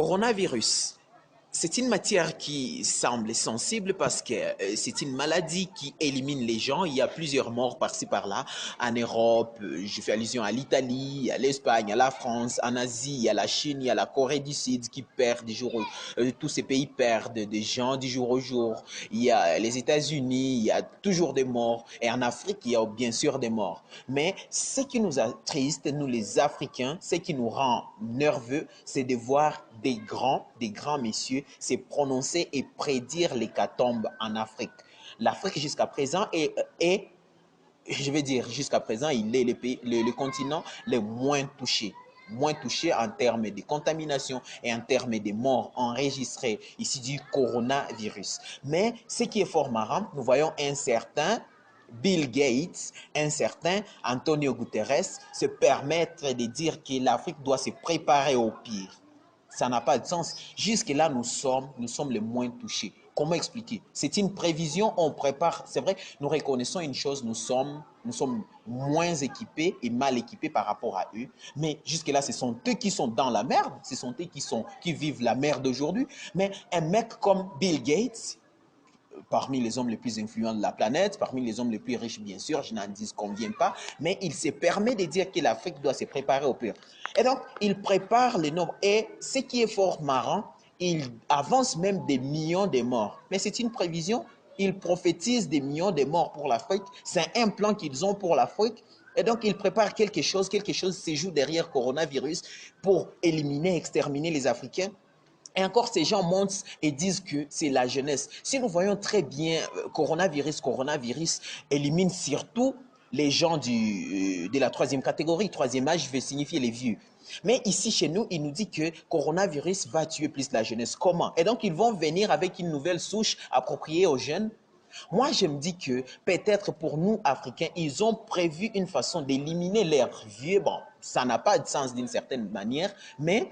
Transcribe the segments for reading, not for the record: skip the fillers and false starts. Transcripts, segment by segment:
Coronavirus. C'est une matière qui semble sensible parce que c'est une maladie qui élimine les gens. Il y a plusieurs morts par-ci par-là. En Europe, je fais allusion à l'Italie, à l'Espagne, à la France, en Asie, il y a la Chine, il y a la Corée du Sud qui perd tous ces pays perdent des gens du jour au jour. Il y a les États-Unis, il y a toujours des morts. Et en Afrique, il y a bien sûr des morts. Mais ce qui nous attriste, nous les Africains, ce qui nous rend nerveux, c'est de voir des grands messieurs se prononcer et prédire l'hécatombe en Afrique. L'Afrique jusqu'à présent est, je vais dire jusqu'à présent, il est le continent le moins touché en termes de contamination et en termes de morts enregistrées ici du coronavirus. Mais ce qui est fort marrant, nous voyons un certain Bill Gates, un certain Antonio Guterres se permettre de dire que l'Afrique doit se préparer au pire. Ça n'a pas de sens. Jusque-là, nous sommes les moins touchés. Comment expliquer? C'est une prévision, on prépare. C'est vrai, nous reconnaissons une chose, nous sommes moins équipés et mal équipés par rapport à eux. Mais jusque-là, ce sont eux qui sont dans la merde. Ce sont eux qui vivent la merde aujourd'hui. Mais un mec comme Bill Gates, parmi les hommes les plus influents de la planète, parmi les hommes les plus riches, bien sûr, je n'en disconviens pas, mais il se permet de dire que l'Afrique doit se préparer au pire. Et donc, il prépare les nombres. Et ce qui est fort marrant, il avance même des millions de morts. Mais c'est une prévision. Il prophétise des millions de morts pour l'Afrique. C'est un plan qu'ils ont pour l'Afrique. Et donc, ils préparent quelque chose se joue derrière coronavirus pour éliminer, exterminer les Africains. Et encore, ces gens montent et disent que c'est la jeunesse. Si nous voyons très bien, coronavirus élimine surtout les gens de la troisième catégorie. Troisième âge veut signifier les vieux. Mais ici, chez nous, il nous dit que coronavirus va tuer plus la jeunesse. Comment? Et donc, ils vont venir avec une nouvelle souche appropriée aux jeunes. Moi, je me dis que peut-être pour nous, Africains, ils ont prévu une façon d'éliminer leurs vieux. Bon, ça n'a pas de sens d'une certaine manière, mais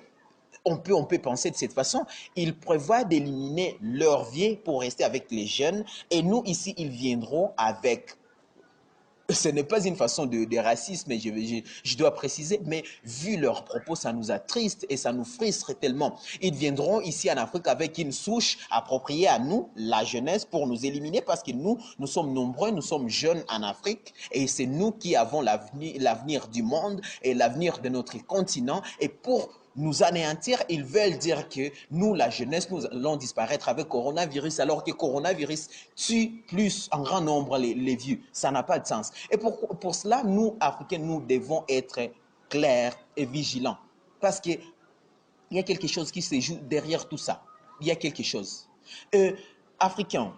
on peut penser de cette façon. Ils prévoient d'éliminer leurs vieux pour rester avec les jeunes. Et nous, ici, ils viendront avec... Ce n'est pas une façon de racisme, je dois préciser, mais vu leurs propos, ça nous attriste et ça nous frustre tellement. Ils viendront ici en Afrique avec une souche appropriée à nous, la jeunesse, pour nous éliminer parce que nous sommes nombreux, nous sommes jeunes en Afrique et c'est nous qui avons l'avenir du monde et l'avenir de notre continent. Et pour nous anéantir, ils veulent dire que nous, la jeunesse, nous allons disparaître avec coronavirus, alors que coronavirus tue plus en grand nombre les vieux. Ça n'a pas de sens. Et pour cela, nous, Africains, nous devons être clairs et vigilants. Parce qu'il y a quelque chose qui se joue derrière tout ça. Il y a quelque chose. Africains,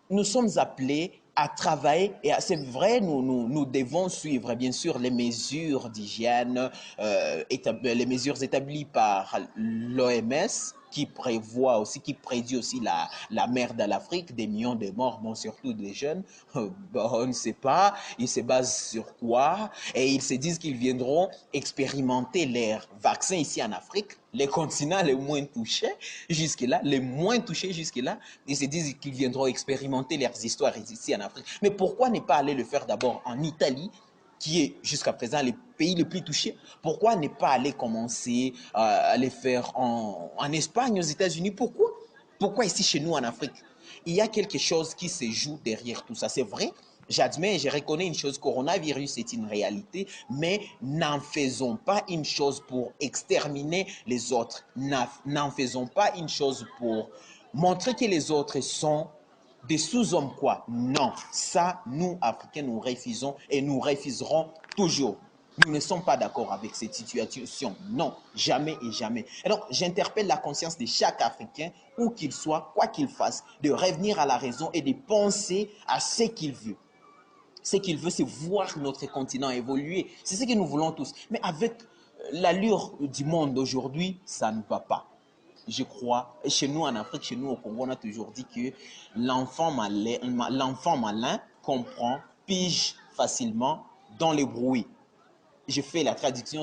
nous sommes appelés à travailler, et c'est vrai, nous devons suivre bien sûr les mesures d'hygiène, les mesures établies par l'OMS, qui prédit aussi la merde à l'Afrique, des millions de morts, bon, surtout des jeunes. Bon, on ne sait pas, ils se basent sur quoi, et ils se disent qu'ils viendront expérimenter leurs vaccins ici en Afrique, les continents les moins touchés jusque-là, ils se disent qu'ils viendront expérimenter leurs histoires ici en Afrique. Mais pourquoi ne pas aller le faire d'abord en Italie, qui est jusqu'à présent le pays le plus touché? Pourquoi ne pas aller commencer à les faire en Espagne, aux États-Unis? Pourquoi ici chez nous en Afrique? Il y a quelque chose qui se joue derrière tout ça. C'est vrai, j'admets et je reconnais une chose, coronavirus est une réalité, mais n'en faisons pas une chose pour exterminer les autres. N'en faisons pas une chose pour montrer que les autres sont des sous-hommes quoi. Non, ça, nous, Africains, nous refusons et nous refuserons toujours. Nous ne sommes pas d'accord avec cette situation. Non, jamais et jamais. Et donc, j'interpelle la conscience de chaque Africain, où qu'il soit, quoi qu'il fasse, de revenir à la raison et de penser à ce qu'il veut. Ce qu'il veut, c'est voir notre continent évoluer. C'est ce que nous voulons tous. Mais avec l'allure du monde d'aujourd'hui, ça ne va pas. Je crois, et chez nous en Afrique, chez nous au Congo, on a toujours dit que l'enfant malin comprend, pige facilement dans le bruit. Je fais la traduction,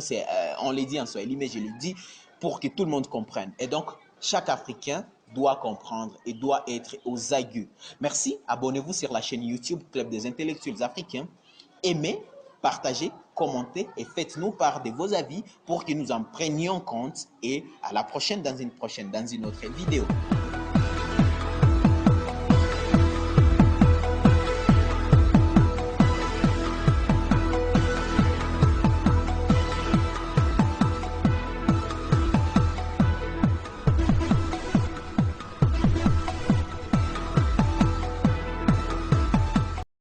on l'a dit en Swahili, mais je le dis pour que tout le monde comprenne. Et donc, chaque Africain doit comprendre et doit être aux aguets. Merci, abonnez-vous sur la chaîne YouTube Club des Intellectuels Africains. Aimez, Partagez, commentez et faites-nous part de vos avis pour que nous en prenions compte. Et à la prochaine dans une autre vidéo.